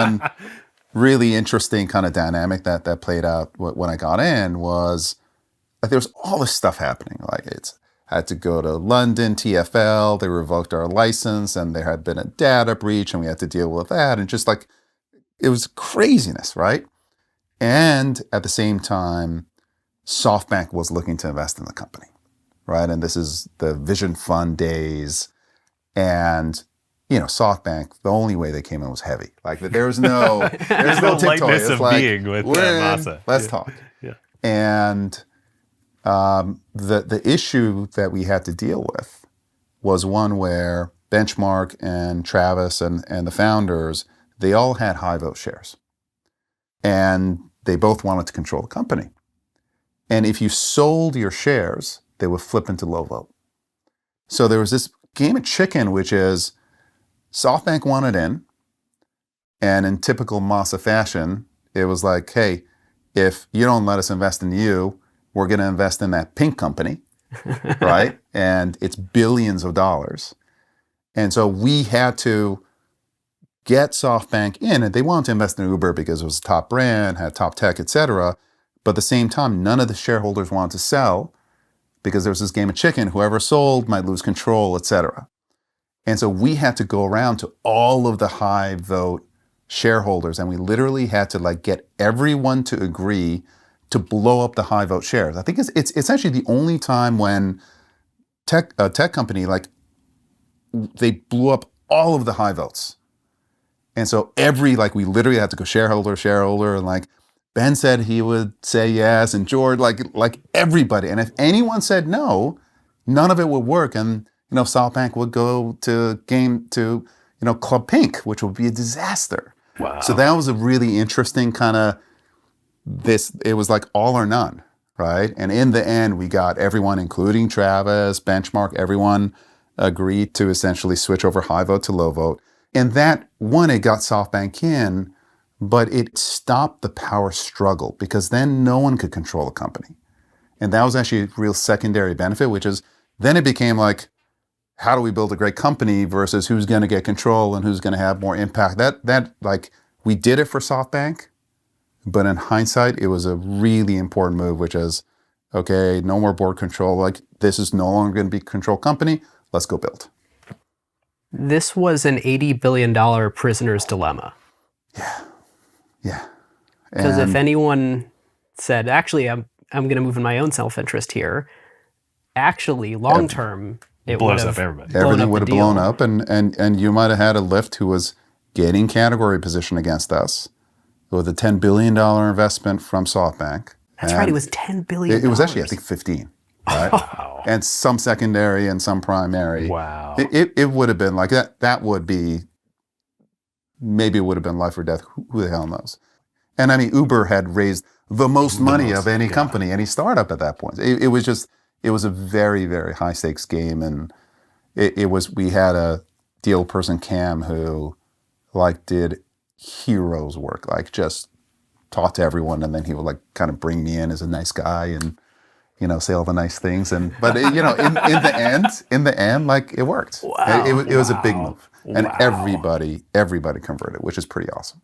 one really interesting kind of dynamic that played out when I got in was like there was all this stuff happening. Like I had to go to London, TfL, they revoked our license, and there had been a data breach, and we had to deal with that. And just like, it was craziness, right? And at the same time, SoftBank was looking to invest in the company, right? And this is the Vision Fund days. And, SoftBank, the only way they came in was heavy. Like there was no tiptoe. lightness It's of like, being with Masa. Let's talk. Yeah. And the issue that we had to deal with was one where Benchmark and Travis and the founders, they all had high vote shares. And they both wanted to control the company. And if you sold your shares, they would flip into low vote. So there was this game of chicken, which is SoftBank wanted in. And in typical Masa fashion, it was like, hey, if you don't let us invest in you, we're going to invest in that pink company, right? And it's billions of dollars. And so we had to get SoftBank in, and they wanted to invest in Uber because it was a top brand, had top tech, et cetera. But at the same time, none of the shareholders wanted to sell because there was this game of chicken. Whoever sold might lose control, et cetera. And so we had to go around to all of the high vote shareholders, and we literally had to get everyone to agree to blow up the high vote shares. I think it's actually the only time when a tech company, they blew up all of the high votes. And so we literally had to go shareholder, and Ben said he would say yes, and George, like everybody. And if anyone said no, none of it would work. And, SoftBank would go to Club Pink, which would be a disaster. Wow. So that was a really interesting kind of it was like all or none, right? And in the end, we got everyone, including Travis, Benchmark, everyone agreed to essentially switch over high vote to low vote. And that, one, it got SoftBank in, but it stopped the power struggle because then no one could control the company. And that was actually a real secondary benefit, which is then it became like, how do we build a great company versus who's going to get control and who's going to have more impact? That we did it for SoftBank, but in hindsight, it was a really important move, which is, okay, no more board control. This is no longer going to be a control company. Let's go build. This was an $80 billion prisoner's dilemma. Yeah. Because if anyone said, actually, I'm going to move in my own self-interest here, actually, long term, it blows would up have everybody. Everything would have blown up, and you might have had a Lyft who was gaining category position against us with a $10 billion investment from SoftBank. That's right, it was $10 billion. It was actually, I think, 15. Right? Wow. And some secondary and some primary. Wow. It would have been like that. That would be, maybe it would have been life or death. Who the hell knows? And I mean, Uber had raised the most money of any company, any startup at that point. It was a very, very high stakes game. And we had a deal person, Cam, who did heroes work, just talk to everyone. And then he would kind of bring me in as a nice guy and, say all the nice things. But in the end, it worked. Wow. It was a big move. And Wow. everybody converted, which is pretty awesome.